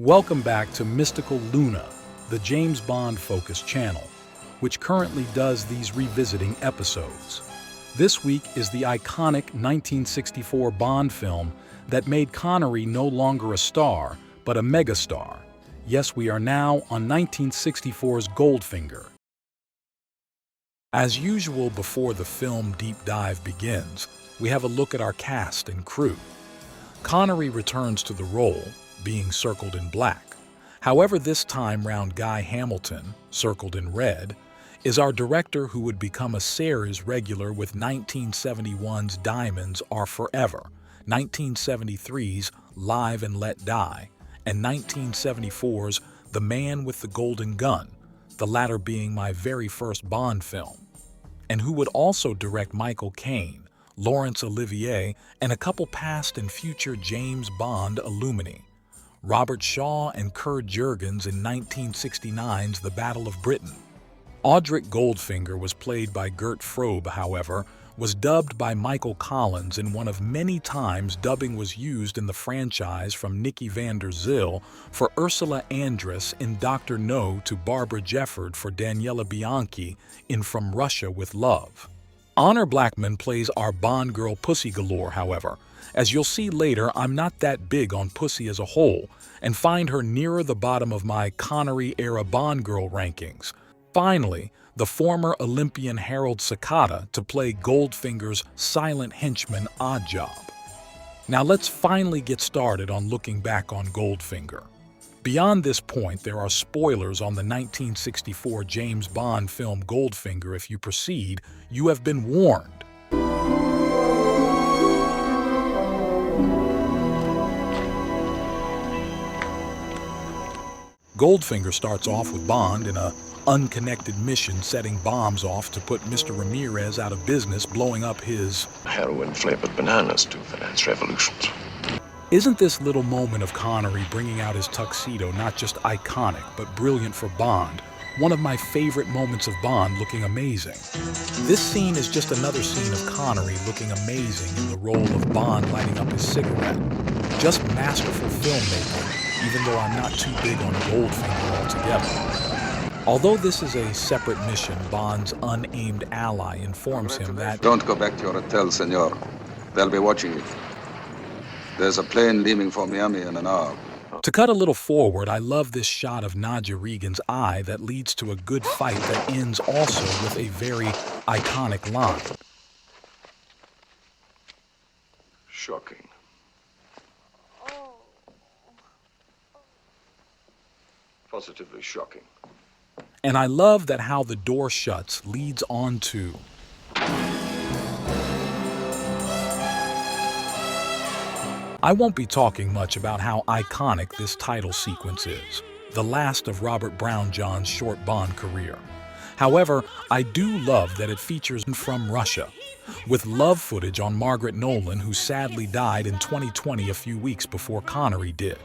Welcome back to Mystical Luna, the James Bond-focused channel, which currently does these revisiting episodes. This week is the iconic 1964 Bond film that made Connery no longer a star, but a megastar. Yes, we are now on 1964's Goldfinger. As usual before the film deep dive begins, we have a look at our cast and crew. Connery returns to the role, being circled in black. However, this time round Guy Hamilton, circled in red, is our director who would become a series regular with 1971's Diamonds Are Forever, 1973's Live and Let Die, and 1974's The Man with the Golden Gun, the latter being my very first Bond film, and who would also direct Michael Caine, Laurence Olivier, and a couple past and future James Bond alumni, Robert Shaw and Kurt Jurgens in 1969's The Battle of Britain. Audric Goldfinger was played by Gert Frobe, however, was dubbed by Michael Collins in one of many times dubbing was used in the franchise from Nicky van der Zyl for Ursula Andress in Dr. No to Barbara Jefford for Daniela Bianchi in From Russia with Love. Honor Blackman plays our Bond girl Pussy Galore, however. As you'll see later, I'm not that big on Pussy as a whole, and find her nearer the bottom of my Connery-era Bond girl rankings. Finally, the former Olympian Harold Sakata to play Goldfinger's silent henchman Oddjob. Now let's finally get started on looking back on Goldfinger. Beyond this point, there are spoilers on the 1964 James Bond film Goldfinger. If you proceed, you have been warned. Goldfinger starts off with Bond in an unconnected mission setting bombs off to put Mr. Ramirez out of business, blowing up his heroin-flavored bananas to finance revolutions. Isn't this little moment of Connery bringing out his tuxedo not just iconic, but brilliant for Bond? One of my favorite moments of Bond looking amazing. This scene is just another scene of Connery looking amazing in the role of Bond lighting up his cigarette. Just masterful filmmaking, even though I'm not too big on Goldfinger altogether. Although this is a separate mission, Bond's unaimed ally informs him that "Don't go back to your hotel, senor. They'll be watching you. There's a plane leaving for Miami in an hour." To cut a little forward, I love this shot of Nadja Regan's eye that leads to a good fight that ends also with a very iconic line. Shocking. Positively shocking. And I love that how the door shuts leads on to I won't be talking much about how iconic this title sequence is, the last of Robert Brownjohn's short Bond career. However, I do love that it features From Russia, with love footage on Margaret Nolan, who sadly died in 2020 a few weeks before Connery did.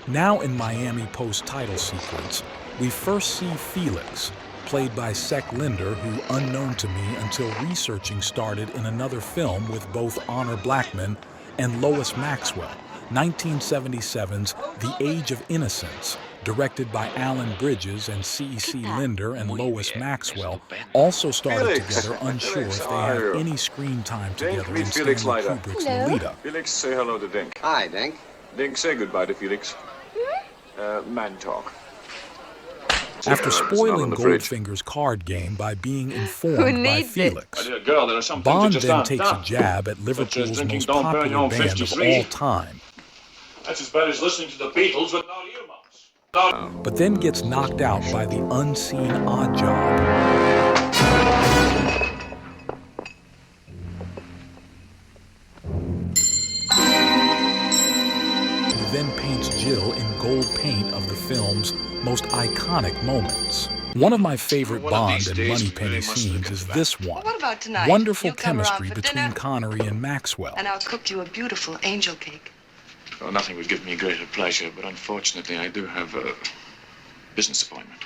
Now in Miami post-title sequence, we first see Felix, played by Sek Linder, who, unknown to me until researching started in another film with both Honor Blackman and Lois Maxwell, 1977's The Age of Innocence, directed by Alan Bridges, and C.C. Linder and Lois Maxwell also started together, unsure if they had any screen time together in Stanley Kubrick's Lolita. Felix, say hello to Dink. Hi, Dink. Dink, say goodbye to Felix. Man talk. After spoiling Goldfinger's card game by being informed by Felix, Bond then takes a jab at Liverpool's most popular band of all time. That's as bad as listening to the Beatles with no earmuffs. But then gets knocked out by the unseen Oddjob. Who then paints Jill in gold paint of the film's most iconic moments. One of my favorite Bond and Moneypenny scenes is this one. What about tonight? Wonderful You'll come around chemistry for between dinner, Connery and Maxwell. and I'll cook you a beautiful angel cake. Well, nothing would give me greater pleasure, but unfortunately I do have a business appointment.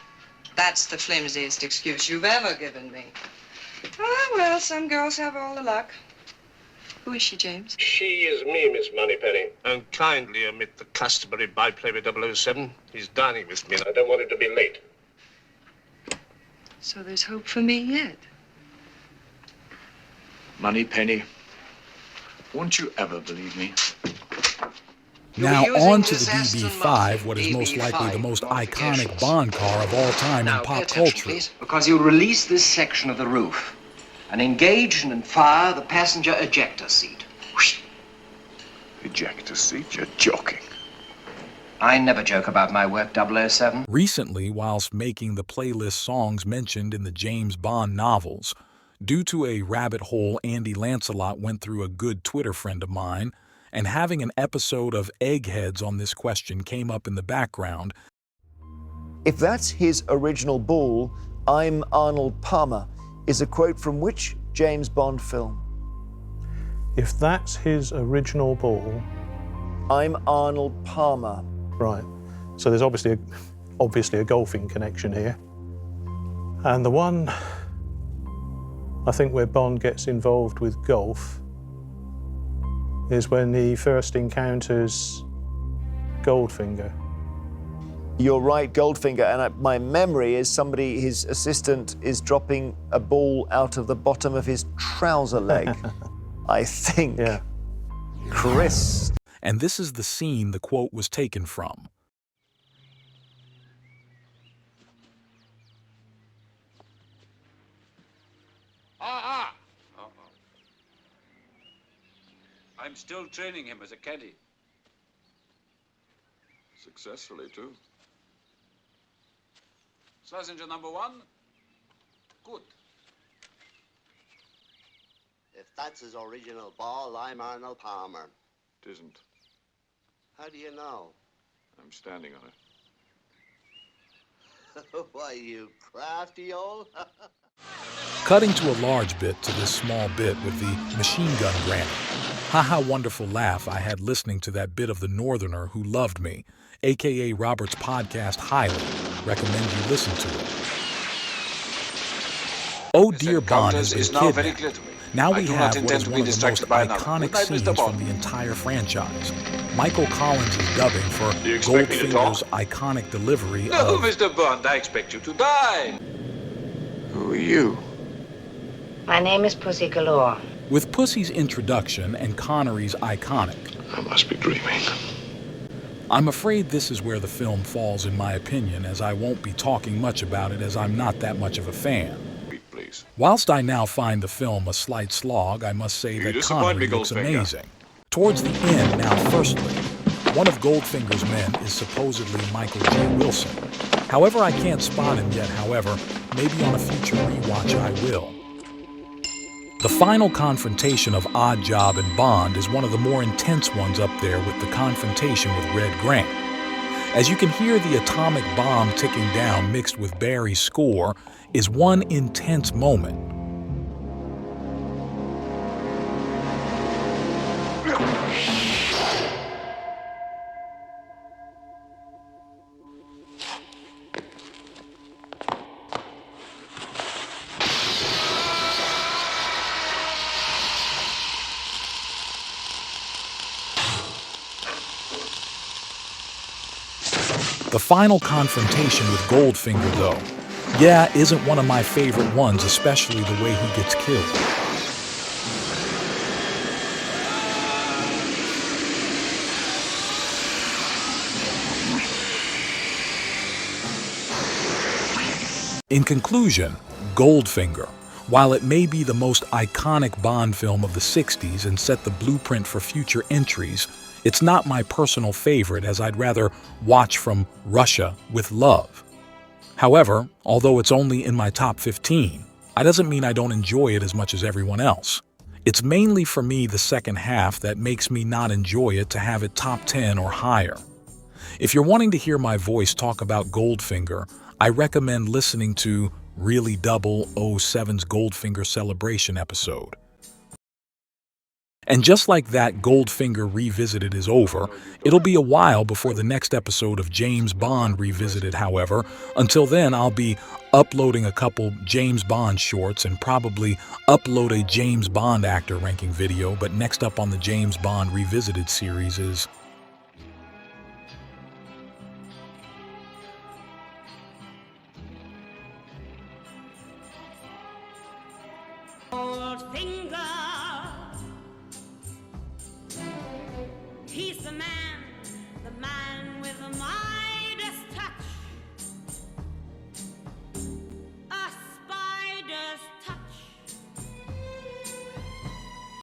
That's the flimsiest excuse you've ever given me. Ah, well, some girls have all the luck. Who is she, James? She is me, Miss Moneypenny. And kindly omit the customary byplay with 007. He's dining with me, and I don't want him to be late. So there's hope for me yet. Moneypenny, won't you ever believe me? Now You're using on to the this Aston DB5, Martin, what is most likely the most modifications. iconic Bond car of all time Now, in pay pop attention, culture. please. Because you'll release this section of the roof and engage and fire the passenger ejector seat. Whoosh. Ejector seat? You're joking. I never joke about my work, 007. Recently, whilst making the playlist songs mentioned in the James Bond novels, due to a rabbit hole Andy Lancelot went through a good Twitter friend of mine, and having an episode of Eggheads on this question came up in the background. If that's his original ball, I'm Arnold Palmer, is a quote from which James Bond film? If that's his original ball, I'm Arnold Palmer. right. So there's obviously a golfing connection here. And the one, I think, where Bond gets involved with golf is when he first encounters Goldfinger. You're right, Goldfinger, and my memory is his assistant is dropping a ball out of the bottom of his trouser leg. I think. Yeah. Chris. And this is the scene the quote was taken from. I'm still training him as a caddy. Successfully, too. Passenger number 1. Good. If that's his original ball, I'm Arnold Palmer. It isn't. How do you know? I'm standing on it. Why, you crafty old... Cutting to a large bit to this small bit with the machine gun granny. Ha wonderful laugh I had listening to that bit of The Northerner Who Loved Me, aka Robert's podcast highly. Recommend you listen to it. Oh dear, Bond has been kidnapped. Now we have what is one of the most iconic scenes from the entire franchise. Michael Collins is dubbing for Goldfinger's iconic delivery No, of Mr. Bond, I expect you to die. Who are you? My name is Pussy Galore. With Pussy's introduction and Connery's iconic. I must be dreaming. I'm afraid this is where the film falls in my opinion, as I won't be talking much about it as I'm not that much of a fan. Please. Whilst I now find the film a slight slog, I must say that Connery looks amazing. Towards the end, now firstly, one of Goldfinger's men is supposedly Michael J. Wilson. However, I can't spot him yet, however, maybe on a future rewatch I will. The final confrontation of Odd Job and Bond is one of the more intense ones up there with the confrontation with Red Grant. As you can hear, the atomic bomb ticking down mixed with Barry's score is one intense moment. The final confrontation with Goldfinger, though, yeah, isn't one of my favorite ones, especially the way he gets killed. In conclusion, Goldfinger, while it may be the most iconic Bond film of the 60s and set the blueprint for future entries, it's not my personal favorite, as I'd rather watch From Russia with Love. However, although it's only in my top 15, that doesn't mean I don't enjoy it as much as everyone else. It's mainly for me the second half that makes me not enjoy it to have it top 10 or higher. If you're wanting to hear my voice talk about Goldfinger, I recommend listening to Really 007's Goldfinger Celebration episode. And just like that Goldfinger Revisited is over, it'll be a while before the next episode of James Bond Revisited, however. Until then, I'll be uploading a couple James Bond shorts and probably upload a James Bond actor ranking video, but next up on the James Bond Revisited series is... Goldfinger.